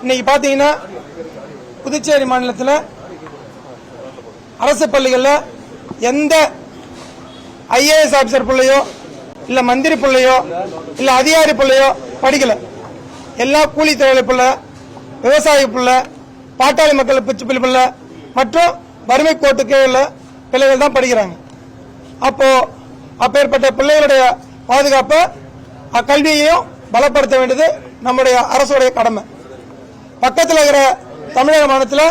இன்னைக்கு பாத்தீங்கன்னா புதுச்சேரி மாநிலத்தில் அரசு பள்ளிகளில் எந்த ஐஏஎஸ் ஆபிசர் பிள்ளையோ இல்ல மந்திரி பிள்ளையோ இல்ல அதிகாரி பிள்ளையோ படிக்கல. எல்லா கூலி தொழிலாளி பிள்ளை, விவசாயி பிள்ளை, பாட்டாளி மக்கள் பிச்சு பிள்ளை மற்றும் வறுமை கோட்டுக்கு உள்ள பிள்ளைகள் தான் படிக்கிறாங்க. அப்போ அப்பேற்பட்ட பிள்ளைகளுடைய பாதுகாப்பை கல்வியையும் பலப்படுத்த வேண்டியது நம்முடைய அரசுடைய கடமை. பக்கத்தில் இருக்கிற தமிழக மாநிலத்தில்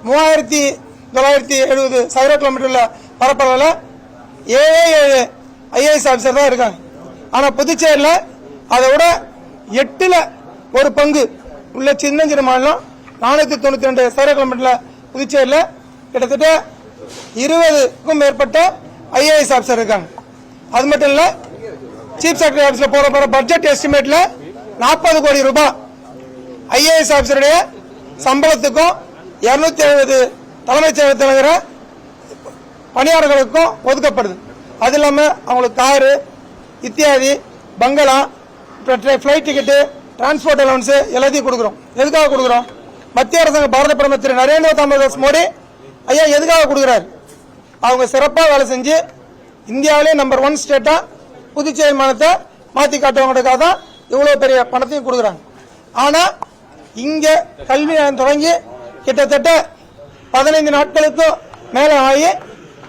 3970 சதுர கிலோமீட்டர்ல பரப்பளவில் 7 ஐஏஎஸ் ஆபிசர் தான் இருக்காங்க. ஆனா புதுச்சேரியில் அதை விட 8ல் 1 பங்கு உள்ள சின்ன மாநிலம் 492 சதுர கிலோமீட்டர்ல புதுச்சேரியில் கிட்டத்தட்ட 20க்கும் மேற்பட்ட ஐஏஎஸ் ஆபிசர் இருக்காங்க. அது மட்டும் இல்ல, சீஃப் செக்ரட்டரி ஆபீஸ்ல போற பட்ஜெட் எஸ்டிமேட்ல 40 கோடி ரூபாய் ஐஏஎஸ் ஆபிசருடைய சம்பளத்துக்கும் 270 தலைமைச் செயலகத்தில் இருக்கிற பணியாளர்களுக்கும் ஒதுக்கப்படுது. அது இல்லாம அவங்களுக்கு காரு இத்தியாதி, பங்களா, பிளைட் டிக்கெட்டு, டிரான்ஸ்போர்ட் அலவன்ஸ் எல்லாத்தையும் கொடுக்குறோம். எதுக்காக கொடுக்குறோம்? மத்திய அரசாங்க பாரத பிரதமர் திரு நரேந்திர தாமோதர் மோடி ஐயா எதுக்காக கொடுக்குறாரு? அவங்க சிறப்பாக வேலை செஞ்சு இந்தியாவிலே நம்பர் 1 ஸ்டேட்டா புதுச்சேரி மாநிலத்தை மாத்தி காட்டுவங்களுக்காக தான் இவ்வளவு பெரிய பணத்தையும் கொடுக்குறாங்க. ஆனா இங்க கல்வி தொடங்கி கிட்டத்தட்ட 15 நாட்களுக்கும் மேல ஆகி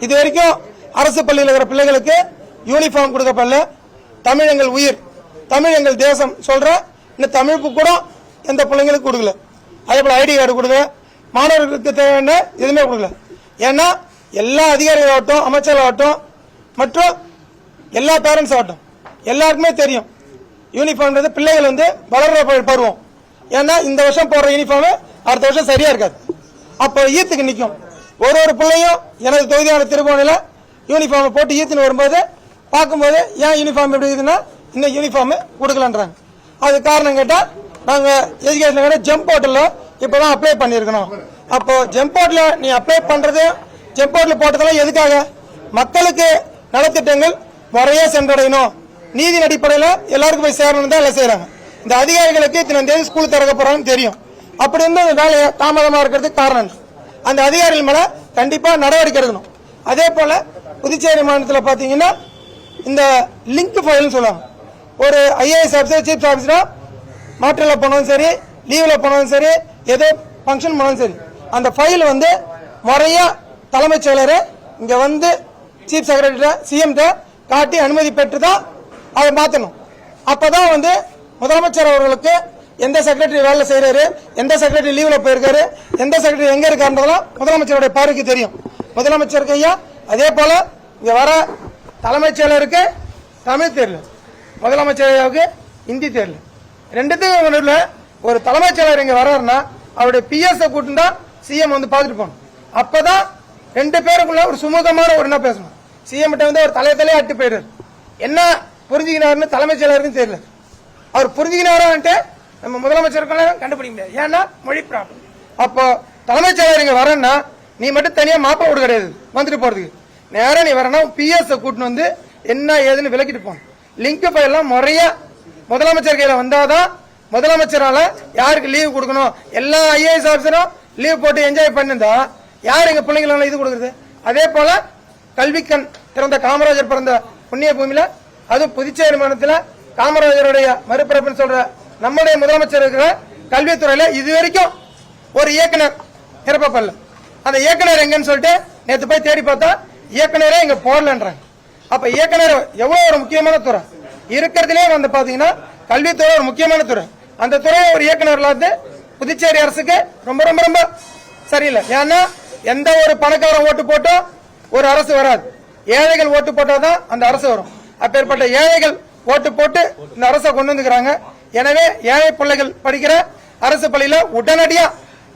இது வரைக்கும் அரசு பள்ளியில் இருக்கிற பிள்ளைகளுக்கு யூனிஃபார்ம் கொடுக்கப்படல. தமிழ் எங்கள் உயிர், தமிழ் எங்கள் தேசம் சொல்ற இந்த தமிழ் புக் கூட எந்த பிள்ளைங்களுக்கு கொடுக்கல. அதே போல ஐடி கார்டு கொடுக்கல, மாணவர்களுக்கு தேவையான எதுவுமே கொடுக்கல. ஏன்னா எல்லா அதிகாரிகள் ஆகட்டும், அமைச்சர்கள் ஆகட்டும் மற்றும் எல்லா பேரண்ட்ஸ் ஆகட்டும் எல்லாருக்குமே தெரியும் யூனிஃபார்ம்ன்றது பிள்ளைகள் வளர்ற பருவம். ஏன்னா இந்த வருஷம் போடுற யூனிஃபார்ம் அடுத்த வருஷம் சரியா இருக்காது. அப்போ ஈத்துக்கு நிற்கும். ஒரு பிள்ளையும் எனது தொகுதியான திருப்பூரில் யூனிஃபார்ம் போட்டு ஈத்துன்னு வரும்போது பார்க்கும்போது ஏன் யூனிஃபார்ம் எப்படி இருக்குதுன்னா இன்னும் யூனிஃபார்ம் கொடுக்கலன்றாங்க. அது காரணம் கேட்டால் நாங்கள் எஜுகேஷன் ஜம்ப் போர்ட்டில் இப்போதான் அப்ளை பண்ணியிருக்கணும். அப்போ ஜம்ப் போர்ட்டில் நீ அப்ளை பண்றது ஜம்ப் போர்ட்டில் போட்டதெல்லாம் எதுக்காக? மக்களுக்கு நலத்திட்டங்கள் முறையே சென்றடையணும், நீதி அடிப்படையில் எல்லாருக்கும் போய் சேரணும் தான் எல்லாம் செய்யறாங்க. இந்த அதிகாரிகளுக்கு இத்தனை தேதி ஸ்கூல் திறக்க போறாங்கன்னு தெரியும். அப்படி இருந்து இந்த வேலையை தாமதமா இருக்கிறதுக்கு காரணம் அந்த அதிகாரிகள் மேல கண்டிப்பா நடவடிக்கை எடுக்கணும். அதே போல புதுச்சேரி மாநிலத்தில் பாத்தீங்கன்னா இந்த லிங்க் ஃபைல் சொல்லுவாங்க. ஒரு ஐஏஎஸ் ஆபிசர் சீஃப் ஆபிசரா மாற்றல போனாலும் சரி, லீவ்ல போனாலும் சரி, ஏதோ ஃபங்க்ஷன் போனாலும் சரி, அந்த ஃபைல் முறையா தலைமைச் செயலர் இங்க சீஃப் செக்ரட்டரி சிஎம் காட்டி அனுமதி பெற்று தான் அதை மாற்றணும். அப்பதான் முதலமைச்சர் அவர்களுக்கு எந்த செக்ரட்டரி வேலை செய்யறாரு, எந்த செக்ரட்டரி லீவ்ல போயிருக்காரு, எந்த செக்ரட்டரி எங்க இருக்காருன்றதெல்லாம் முதலமைச்சருடைய பார்வைக்கு தெரியும். முதலமைச்சருக்கு ஐயா அதே போல இங்க வர தலைமைச் செயலருக்கு தமிழ் தெரியல, முதலமைச்சருக்கு ஹிந்தி தெரியல. ரெண்டுத்துக்கும் ஒரு தலைமைச் செயலர் இங்க வர்றாருன்னா அவருடைய பிஎஸ் கூட்டு தான் சிஎம் பார்த்துட்டு போகணும். அப்பதான் 2 பேருக்குள்ள ஒரு சுமூகமான ஒரு என்ன பேசணும். சிஎம் ஒரு தலையை அட்டு போயிடுறாரு. என்ன புரிஞ்சுக்கினாருன்னு தலைமைச் செயலருக்கும் தெரியல. அவர் புரிஞ்சுக்கினாரான்ட்டு நம்ம முதலமைச்சருக்கெல்லாம் கண்டுபிடிக்க முடியாது. ஏன்னா மொழி ப்ராப்ளம். அப்போ தலைமைச் செயலர் இங்க வரேன்னா நீ மட்டும் தனியா மாப்ப விட கிடையாது வந்துட்டு போறதுக்கு. நேரம் நீ வரணும் பிஎஸ் கூட்டு என்ன ஏதுன்னு விளக்கிட்டு போகணும். லிங்க் ஃபைல் முறையா முதலமைச்சர் கையில வந்தாதான் முதலமைச்சரால யாருக்கு லீவ் கொடுக்கணும். எல்லா ஐஏஎஸ் ஆபிசரும் லீவ் போட்டு என்ஜாய் பண்ணிருந்தா யார் எங்க பிள்ளைங்கள இது கொடுக்குறது? அதே போல கல்விக்கண் திறந்த காமராஜர் பிறந்த புண்ணிய பூமியில அதுவும் புதுச்சேரி மாநிலத்தில் காமராஜருடைய மறுபிறப்புன்னு சொல்ற நம்முடைய முதலமைச்சர் இருக்கிற கல்வித்துறையில இது வரைக்கும் ஒரு இயக்குனர் நிரப்பப்படல. அந்த இயக்குனர் எங்கன்னு சொல்லிட்டு நேற்று போய் தேடி பார்த்தா இயக்குனரே இங்க போடலன்றாங்க. அப்ப இயக்குனர் எவ்வளவு ஒரு முக்கியமான துறை இருக்கிறதுலே பாத்தீங்கன்னா கல்வித்துறை ஒரு முக்கியமான துறை. அந்த துறையை ஒரு இயக்குனர்ல புதுச்சேரி அரசுக்கு ரொம்ப ரொம்ப ரொம்ப சரியில்லை. ஏன்னா எந்த ஒரு பணக்காரன் ஓட்டு போட்டோ ஒரு அரசு வராது, ஏழைகள் ஓட்டு போட்டாதான் அந்த அரசு வரும். அப்பேற்பட்ட ஏழைகள் ஓட்டு போட்டு இந்த அரசை கொண்டு வந்துக்கிறாங்க. எனவே ஏழை பிள்ளைகள் படிக்கிற அரசு பள்ளியில உடனடியா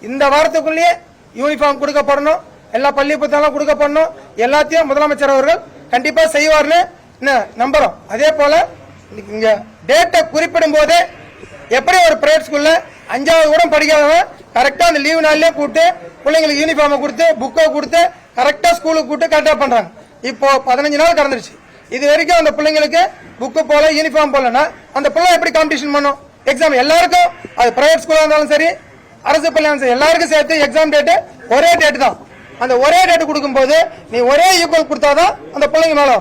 இந்த வாரத்துக்குள்ளேயே யூனிஃபார்ம் கொடுக்கப்படணும், எல்லா பள்ளி புத்தகம் கொடுக்கப்படணும். எல்லாத்தையும் முதலமைச்சர் அவர்கள் கண்டிப்பா செய்வார்னு நம்புறோம். அதே போல இங்க டேட்டை குறிப்பிடும் போது எப்படி ஒரு பிரைவேட் ஸ்கூல்ல 5வது கூட படிக்காதவன் கரெக்டா அந்த லீவு நாள்லயே கூப்பிட்டு பிள்ளைங்களுக்கு யூனிஃபார்ம் கொடுத்து புக்கை கொடுத்து கரெக்டா ஸ்கூலுக்கு கூப்பிட்டு கரெக்டா பண்றாங்க. இப்போ 15 நாள் கடந்துருச்சு. இது வரைக்கும் அந்த பிள்ளைங்களுக்கு புக்கு போல யூனிஃபார்ம் போலன்னா அந்த பிள்ளை எப்படி காம்படிஷன் பண்ணும்? எக்ஸாம் எல்லாருக்கும், அது பிரைவேட் ஸ்கூலா இருந்தாலும் சரி, அரசு பள்ளியா இருந்தாலும் சரி, எல்லாருக்கும் சேர்த்து எக்ஸாம் டேட்டு ஒரே டேட் தான். அந்த ஒரே டேட் கொடுக்கும்போது நீ ஒரே ஈக்குவல் கொடுத்தாதான் அந்த பிள்ளைங்க மேல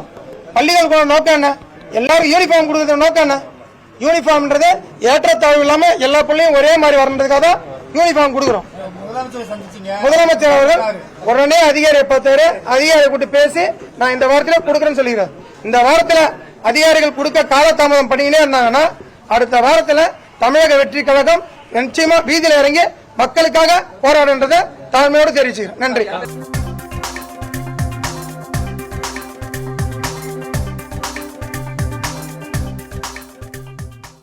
பள்ளிகள் நோக்கம் என்ன, எல்லாரும் யூனிஃபார்ம் கொடுக்கறது நோக்கம் என்ன? யூனிஃபார்ம்ன்றது ஏற்றத்தாழ்வு இல்லாம எல்லா பிள்ளையும் ஒரே மாதிரி வரன்றதுக்காக தான் யூனிஃபார்ம் கொடுக்குறோம். முதலமைச்சர் அவர்கள் உடனே அதிகாரியை பார்த்தாரு, அதிகாரியை கூட்டு பேசி நான் இந்த வாரத்தில் கொடுக்குறேன்னு சொல்லிக்கிறேன். இந்த வாரத்தில் அதிகாரிகள் கொடுக்க காலதாமதம் பண்ணிக்கிட்டே இருந்தாங்கன்னா அடுத்த வாரத்தில் தமிழக வெற்றி கழகம் நிச்சயமா வீதியில் இறங்கி மக்களுக்காக போராடுன்றதை தாழ்மையோடு தெரிவிச்சுக்கிறேன். நன்றி.